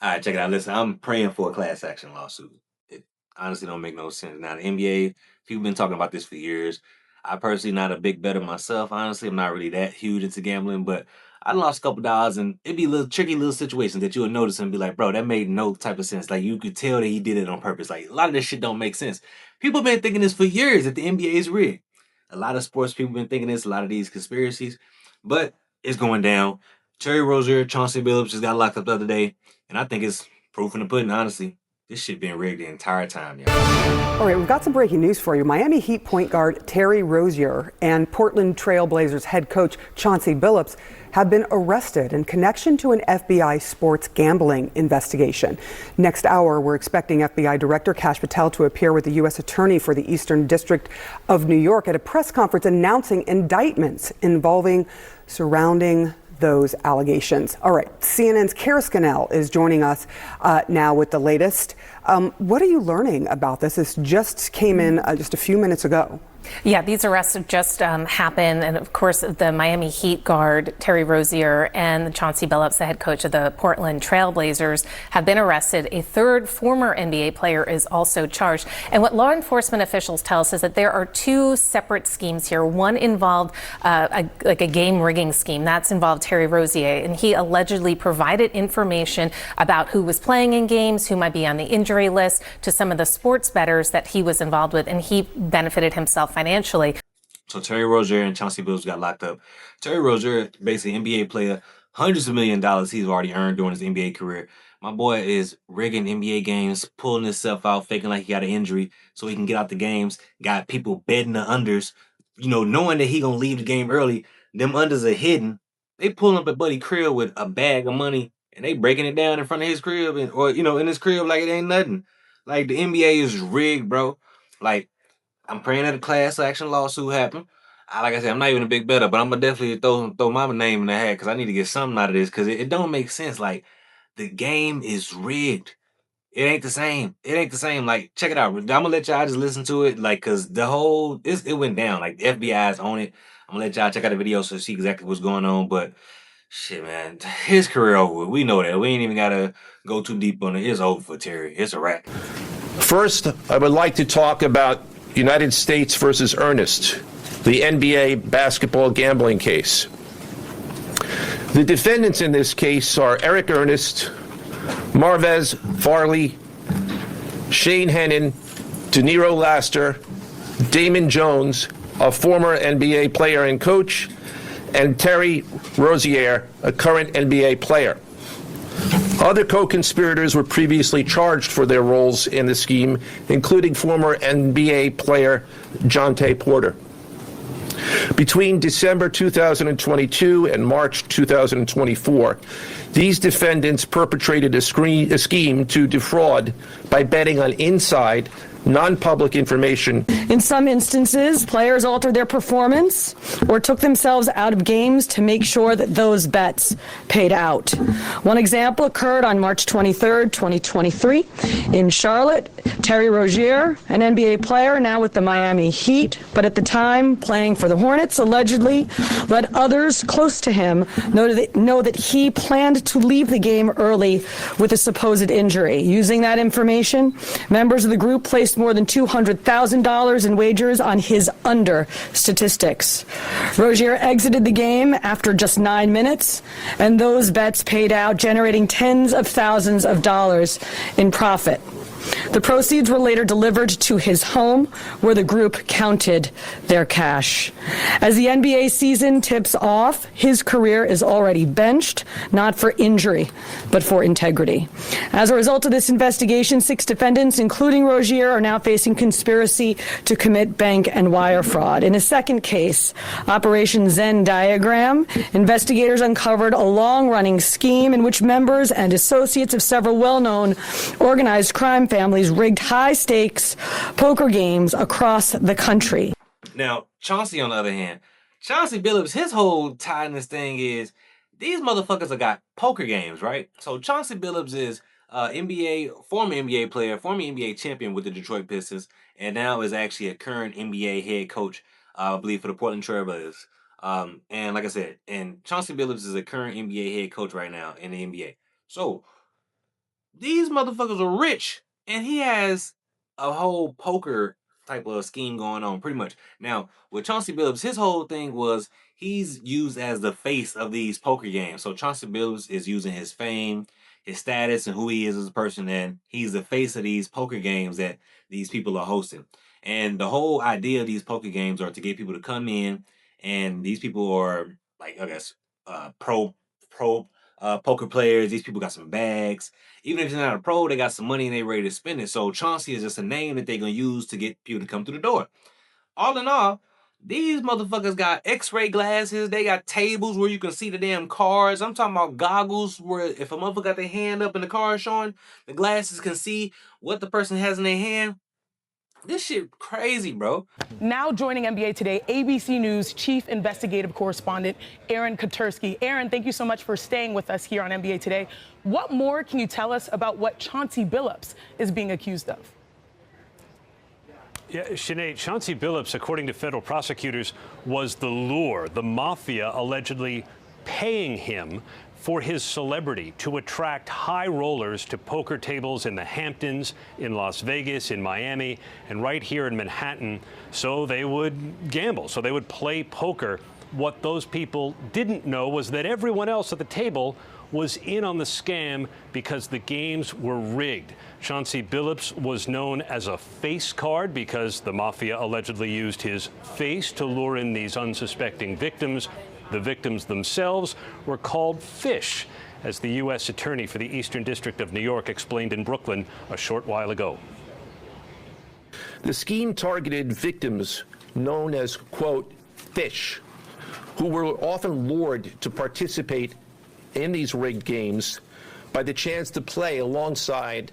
All right, check it out. Listen, I'm praying for a class action lawsuit. It honestly don't make no sense. Now, the NBA, people been talking about this for years. I personally not a big bettor myself. Honestly, I'm not really that huge into gambling, but I lost a couple dollars, and it'd be little tricky little situations that you would notice and be like, bro, that made no type of sense. Like you could tell that he did it on purpose. Like a lot of this shit don't make sense. People been thinking this for years that the NBA is rigged. A lot of sports people been thinking this. A lot of these conspiracies, but it's going down. Terry Rozier, Chauncey Billups just got locked up the other day. And I think it's proof in the pudding, honestly. This shit been rigged the entire time, y'all. All right, we've got some breaking news for you. Miami Heat point guard Terry Rozier and Portland Trail Blazers head coach Chauncey Billups have been arrested in connection to an FBI sports gambling investigation. Next hour, we're expecting FBI Director Kash Patel to appear with the U.S. Attorney for the Eastern District of New York at a press conference announcing indictments surrounding those allegations. All right, CNN's Kara Scannell is joining us now with the latest. What are you learning about this? This just came in just a few minutes ago. Yeah, these arrests have just happened. And of course, the Miami Heat guard, Terry Rozier, and Chauncey Billups, the head coach of the Portland Trail Blazers, have been arrested. A third former NBA player is also charged. And what law enforcement officials tell us is that there are two separate schemes here. One involved a game rigging scheme. That's involved Terry Rozier. And he allegedly provided information about who was playing in games, who might be on the injury list, to some of the sports bettors that he was involved with. And he benefited himself financially. So Terry Rozier and Chauncey Billups got locked up. Terry Rozier, basically NBA player, hundreds of $1,000,000 he's already earned during his NBA career. My boy is rigging NBA games, pulling himself out, faking like he got an injury so he can get out the games. Got people betting the unders, knowing that he gonna leave the game early. Them unders are hidden. They pulling up at Buddy crib with a bag of money and they breaking it down in front of his crib or in his crib like it ain't nothing. Like the NBA is rigged, bro. Like I'm praying that a class action lawsuit happen. Like I said, I'm not even a big bettor, but I'm gonna definitely throw my name in the hat because I need to get something out of this because it don't make sense. Like the game is rigged. It ain't the same. It ain't the same. Like check it out. I'm gonna let y'all just listen to it. Like cause it went down. Like the FBI's on it. I'm gonna let y'all check out the video so see exactly what's going on. But shit, man, his career over. We know that. We ain't even gotta go too deep on it. It's over for Terry. It's a wrap. First, I would like to talk about United States versus Ernest, the NBA basketball gambling case. The defendants in this case are Eric Ernest, Marvez Farley, Shane Hennon, De Niro Laster, Damon Jones, a former NBA player and coach, and Terry Rozier, a current NBA player. Other co-conspirators were previously charged for their roles in the scheme, including former NBA player Jontay Porter. Between December 2022 and March 2024, these defendants perpetrated a scheme to defraud by betting on inside, non-public information. In some instances, players altered their performance or took themselves out of games to make sure that those bets paid out. One example occurred on March 23rd, 2023 in Charlotte. Terry Rozier, an NBA player now with the Miami Heat, but at the time playing for the Hornets, allegedly let others close to him know that he planned to leave the game early with a supposed injury. Using that information, members of the group placed more than $200,000 in wagers on his under statistics. Rozier exited the game after just 9 minutes, and those bets paid out, generating tens of thousands of dollars in profit. The proceeds were later delivered to his home, where the group counted their cash. As the NBA season tips off, his career is already benched, not for injury, but for integrity. As a result of this investigation, 6 defendants, including Rozier, are now facing conspiracy to commit bank and wire fraud. In a second case, Operation Zen Diagram, investigators uncovered a long-running scheme in which members and associates of several well-known organized crime families rigged high-stakes poker games across the country. Now, Chauncey, on the other hand, Chauncey Billups, his whole tie in this thing is these motherfuckers have got poker games, right? So Chauncey Billups is former NBA player, former NBA champion with the Detroit Pistons, and now is actually a current NBA head coach, I believe, for the Portland Trail Blazers. And like I said, and Chauncey Billups is a current NBA head coach right now in the NBA. So These motherfuckers are rich, and he has a whole poker type of scheme going on, pretty much. Now, with Chauncey Billups, his whole thing was he's used as the face of these poker games. So Chauncey Billups is using his fame, his status, and who he is as a person, and he's the face of these poker games that these people are hosting. And the whole idea of these poker games are to get people to come in, and these people are like, I guess, pro poker players. These people got some bags. Even if they're not a pro, they got some money and they ready to spend it. So Chauncey is just a name that they're gonna use to get people to come through the door. All in all, these motherfuckers got X-ray glasses. They got tables where you can see the damn cards. I'm talking about goggles where if a motherfucker got their hand up and the card showing, the glasses can see what the person has in their hand. This shit crazy, bro. Now joining NBA Today, ABC News Chief Investigative Correspondent Aaron Katersky. Aaron, thank you so much for staying with us here on NBA Today. What more can you tell us about what Chauncey Billups is being accused of? Yeah, Sinead, Chauncey Billups, according to federal prosecutors, was the lure, the mafia allegedly paying him for his celebrity to attract high rollers to poker tables in the Hamptons, in Las Vegas, in Miami, and right here in Manhattan, so they would gamble, so they would play poker. What those people didn't know was that everyone else at the table was in on the scam because the games were rigged. Chauncey Billups was known as a face card because the mafia allegedly used his face to lure in these unsuspecting victims. The victims themselves were called fish, as the U.S. Attorney for the Eastern District of New York explained in Brooklyn a short while ago. The scheme targeted victims known as, quote, fish, who were often lured to participate in these rigged games by the chance to play alongside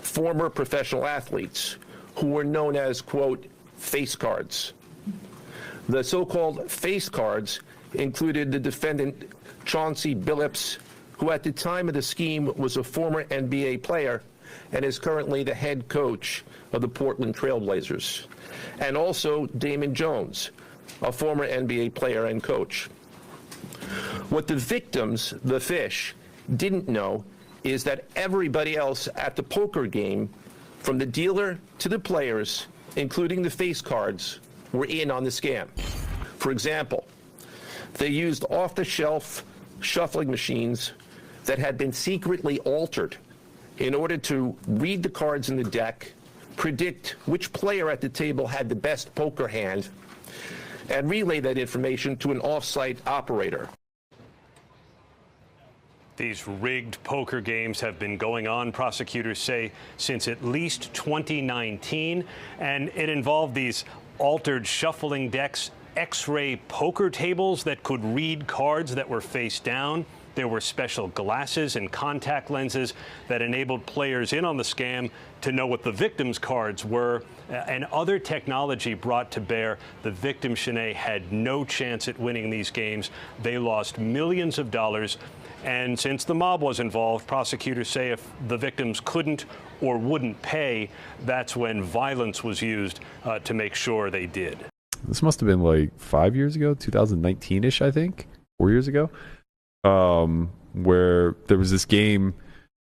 former professional athletes who were known as, quote, face cards. The so-called face cards included the defendant Chauncey Billups, who at the time of the scheme was a former NBA player and is currently the head coach of the Portland Trail Blazers, and also Damon Jones, a former NBA player and coach. What the victims, the fish, didn't know is that everybody else at the poker game, from the dealer to the players, including the face cards, were in on the scam. For example, they used off-the-shelf shuffling machines that had been secretly altered in order to read the cards in the deck, predict which player at the table had the best poker hand, and relay that information to an off-site operator. These rigged poker games have been going on, prosecutors say, since at least 2019, and it involved these altered shuffling decks, X-ray poker tables that could read cards that were face down. There were special glasses and contact lenses that enabled players in on the scam to know what the victims' cards were, and other technology brought to bear. The victim, Shanae, had no chance at winning these games. They lost millions of dollars. And since the mob was involved, prosecutors say if the victims couldn't or wouldn't pay, that's when violence was used to make sure they did. This must have been like 5 years ago, 2019-ish, I think, 4 years ago, where there was this game.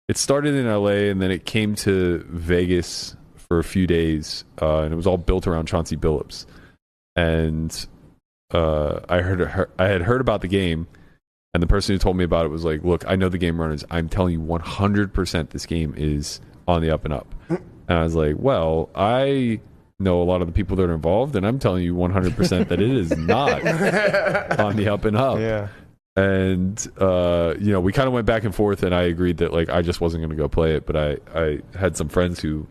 It started in LA and then it came to Vegas for a few days, and it was all built around Chauncey Billups. And I had heard about the game, and the person who told me about it was like, "Look, I know the game runners. I'm telling you 100% this game is on the up and up." And I was like, "Well, I know a lot of the people that are involved, and I'm telling you 100% that it is not on the up and up." Yeah. And we kind of went back and forth, and I agreed that like I just wasn't going to go play it, but I had some friends who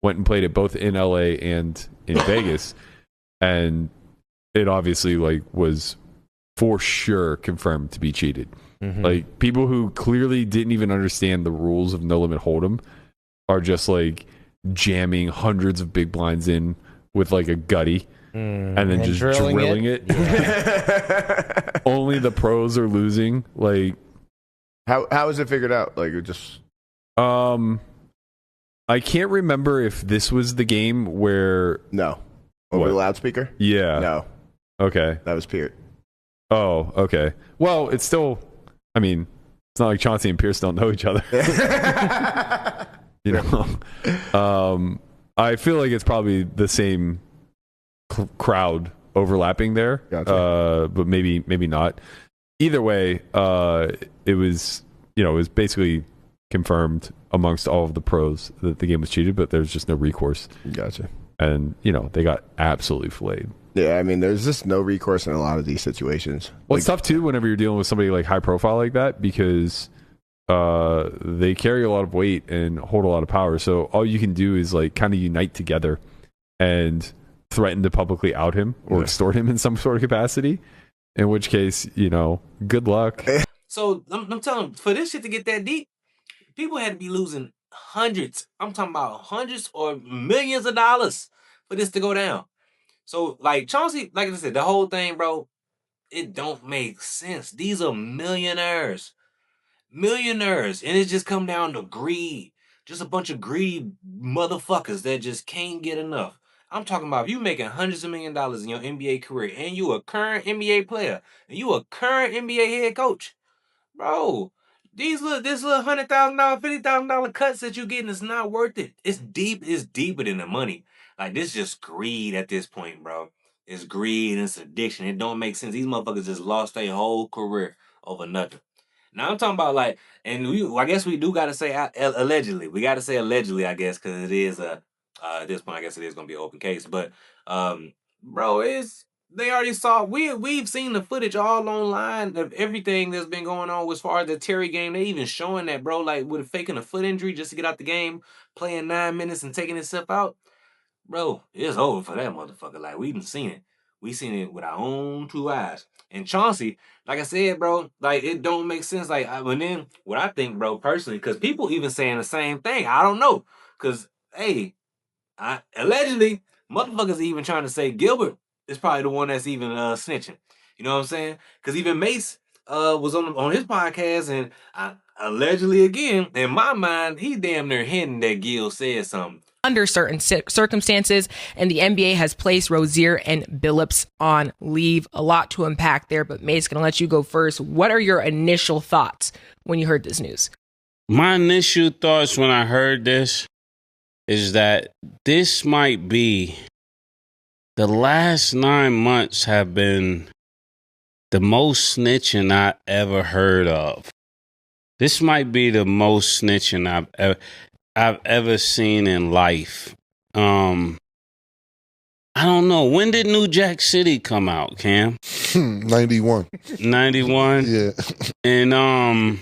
went and played it both in LA and in Vegas, and it obviously like was for sure confirmed to be cheated. Mm-hmm. Like people who clearly didn't even understand the rules of No Limit Hold'em are just like jamming hundreds of big blinds in with like a gutty and then just drilling it. Yeah. Only the pros are losing. Like how is it figured out? Like it just I can't remember if this was the game where over the loudspeaker. Yeah. Okay, that was Peart. Oh, okay. Well, it's still, I mean, It's not like Chauncey and Pierce don't know each other. You know, I feel like it's probably the same crowd overlapping there, Gotcha. but maybe not. Either way, it was basically confirmed amongst all of the pros that the game was cheated, but there's just no recourse. Gotcha. And they got absolutely filleted. Yeah, I mean, there's just no recourse in a lot of these situations. Well, it's tough too whenever you're dealing with somebody like high profile like that, because they carry a lot of weight and hold a lot of power. So all you can do is like kind of unite together and threaten to publicly out him or extort him in some sort of capacity. In which case, good luck. So I'm telling you, for this shit to get that deep, people had to be losing hundreds. I'm talking about hundreds or millions of dollars for this to go down. So, like, Chauncey, like I said, the whole thing, bro, it don't make sense. These are millionaires. Millionaires. And it just come down to greed. Just a bunch of greedy motherfuckers that just can't get enough. I'm talking about if you making hundreds of $1 millions in your NBA career and you a current NBA player and you a current NBA head coach, bro, this little $100,000, $50,000 cuts that you getting is not worth it. It's deeper than the money. Like, this is just greed at this point, bro. It's greed and it's addiction. It don't make sense. These motherfuckers just lost their whole career over nothing. Now I'm talking about I guess we do gotta say allegedly. We gotta say allegedly, I guess, because it is at this point, I guess it is gonna be an open case. But bro, they already saw we've seen the footage all online of everything that's been going on as far as the Terry game. They even showing that, bro, like with faking a foot injury just to get out the game, playing 9 minutes and taking himself out. Bro, it's over for that motherfucker. Like, we done seen it. We seen it with our own 2 eyes. And Chauncey, like I said, bro, like, it don't make sense. Like, and then what I think, bro, personally, because people even saying the same thing. I don't know. Because, hey, allegedly, motherfuckers even trying to say Gilbert is probably the one that's even snitching. You know what I'm saying? Because even Mace was on his podcast, and allegedly, again, in my mind, he damn near hinting that Gil said something. Under certain circumstances, and the NBA has placed Rozier and Billups on leave. A lot to unpack there, but Mate's going to let you go first. What are your initial thoughts when you heard this news? My initial thoughts when I heard this is that this might be the last 9 months have been the most snitching I ever heard of. This might be the most snitching I've ever seen in life. I don't know. When did New Jack City come out, Cam? 91. 91? Yeah. And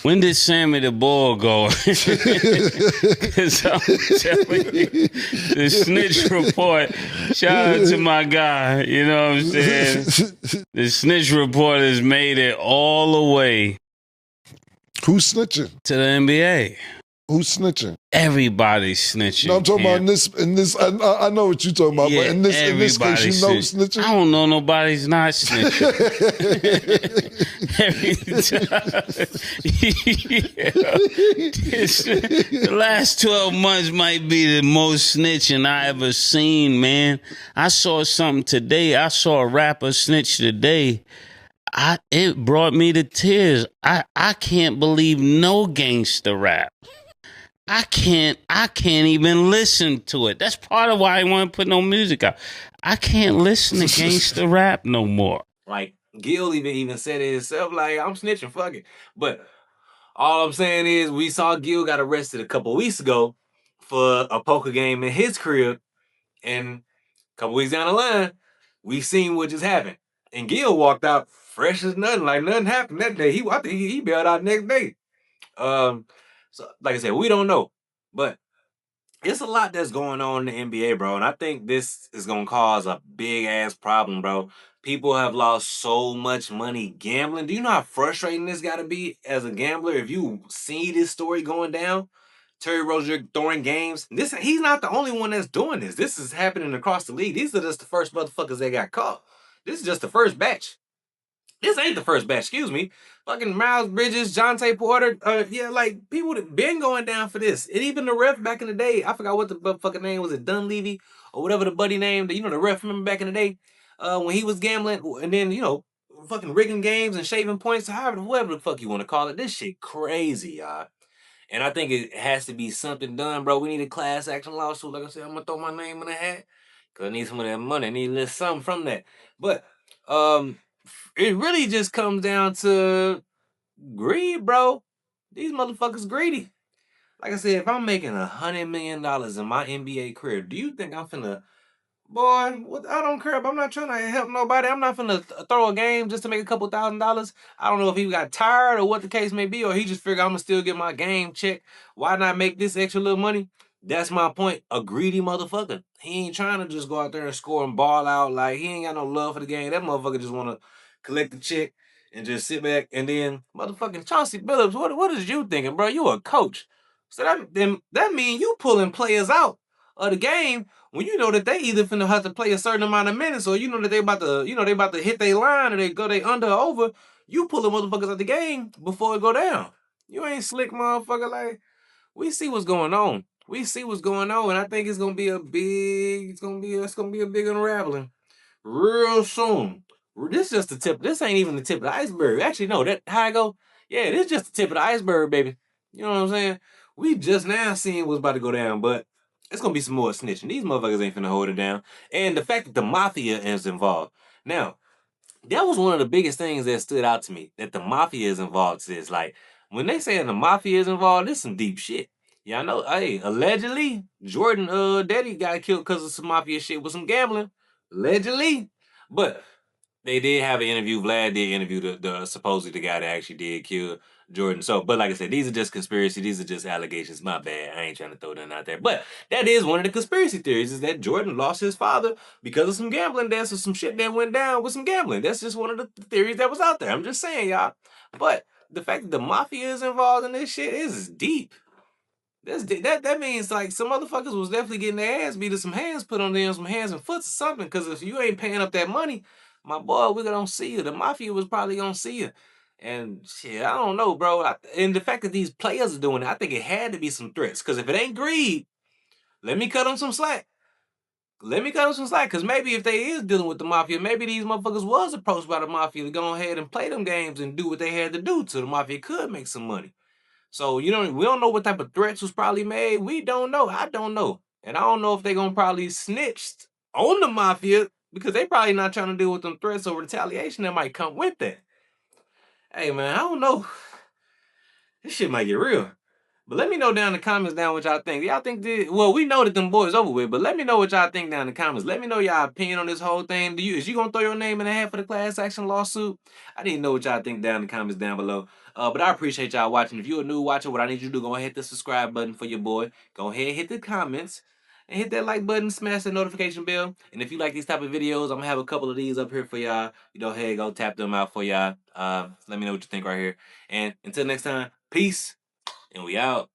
when did Sammy the Bull go? Because I'm telling you, the snitch report, shout out to my guy, you know what I'm saying? The snitch report has made it all the way. Who's snitching? To the NBA. Who's snitching? Everybody's snitching. No, I'm talking about in this. I know what you're talking about, yeah, but in this case, you know snitching. I don't know nobody's not snitching. The last 12 months might be the most snitching I ever seen, man. I saw something today. I saw a rapper snitch today. It brought me to tears. I can't believe no gangster rap. I can't even listen to it. That's part of why I want to put no music out. I can't listen to gangster rap no more. Like, Gil even said it himself, like, I'm snitching, fuck it. But all I'm saying is we saw Gil got arrested a couple weeks ago for a poker game in his crib, and a couple weeks down the line, we seen what just happened. And Gil walked out fresh as nothing, like nothing happened that day. I think he bailed out next day. So, like I said, we don't know. But it's a lot that's going on in the NBA, bro. And I think this is going to cause a big-ass problem, bro. People have lost so much money gambling. Do you know how frustrating this got to be as a gambler if you see this story going down? Terry Rozier throwing games. He's not the only one that's doing this. This is happening across the league. These are just the first motherfuckers that got caught. This is just the first batch. This ain't the first batch, excuse me. Fucking Miles Bridges, Jonte Porter. Like, people that been going down for this. And even the ref back in the day, I forgot what the fucking name was, it Dunleavy or whatever the buddy name, the ref, remember back in the day when he was gambling, and then, fucking rigging games and shaving points, whatever the fuck you want to call it. This shit crazy, y'all. And I think it has to be something done, bro. We need a class action lawsuit. Like I said, I'm gonna throw my name in the hat because I need some of that money. I need a little something from that. But it really just comes down to greed, bro. These motherfuckers greedy. Like I said, if I'm making $100 million in my NBA career, do you think I'm finna, boy, what, I don't care. I'm not trying to help nobody. I'm not finna throw a game just to make a couple $1,000s. I don't know if he got tired or what the case may be, or he just figured I'm gonna still get my game check. Why not make this extra little money? That's my point. A greedy motherfucker. He ain't trying to just go out there and score and ball out. Like, he ain't got no love for the game. That motherfucker just wanna collect the check and just sit back. And then motherfucking Chauncey Billups, what is you thinking, bro? You a coach. So that mean you pulling players out of the game when you know that they either finna have to play a certain amount of minutes, or you know that they about to hit their line, or they under or over. You pulling motherfuckers out the game before it go down. You ain't slick, motherfucker. Like, we see what's going on. We see what's going on, and I think it's gonna be it's gonna be a big unraveling real soon. This just the tip. This ain't even the tip of the iceberg. Actually, no, that how I go. Yeah, this just the tip of the iceberg, baby. You know what I'm saying? We just now seeing what's about to go down, but it's gonna be some more snitching. These motherfuckers ain't finna hold it down. And the fact that the mafia is involved. Now, that was one of the biggest things that stood out to me, that the mafia is involved. Is like, when they say the mafia is involved, this some deep shit. Yeah, I know. Hey, allegedly, Jordan daddy got killed because of some mafia shit with some gambling. Allegedly. But they did have an interview. Vlad did interview the supposedly the guy that actually did kill Jordan. So, but like I said, these are just conspiracy. These are just allegations. My bad. I ain't trying to throw that out there. But that is one of the conspiracy theories, is that Jordan lost his father because of some gambling debts or some shit that went down with some gambling. That's just one of the theories that was out there. I'm just saying, y'all. But the fact that the mafia is involved in this shit is deep. That means like some motherfuckers was definitely getting their ass beat or some hands put on them, some hands and foots or something. Because if you ain't paying up that money, my boy, we're gonna see you. The mafia was probably gonna see you. And shit, I don't know, bro. And the fact that these players are doing it, I think it had to be some threats. Because if it ain't greed, let me cut them some slack. Let me cut them some slack. Because maybe if they is dealing with the mafia, maybe these motherfuckers was approached by the mafia to go ahead and play them games and do what they had to do so the mafia could make some money. So, we don't know what type of threats was probably made. We don't know. I don't know. And I don't know if they're going to probably snitch on the mafia, because they probably not trying to deal with them threats or retaliation that might come with that. Hey, man, I don't know. This shit might get real. But let me know down in the comments down what y'all think. Y'all think well, we know that them boys over with, but let me know what y'all think down in the comments. Let me know y'all opinion on this whole thing. Is you gonna throw your name in the hat for the class action lawsuit? I need to know what y'all think down in the comments down below. But I appreciate y'all watching. If you're a new watcher, what I need you to do, go ahead, hit the subscribe button for your boy. Go ahead, hit the comments, and hit that like button, smash the notification bell. And if you like these type of videos, I'm gonna have a couple of these up here for y'all. Hey, go tap them out for y'all. Let me know what you think right here. And until next time, peace, and we out.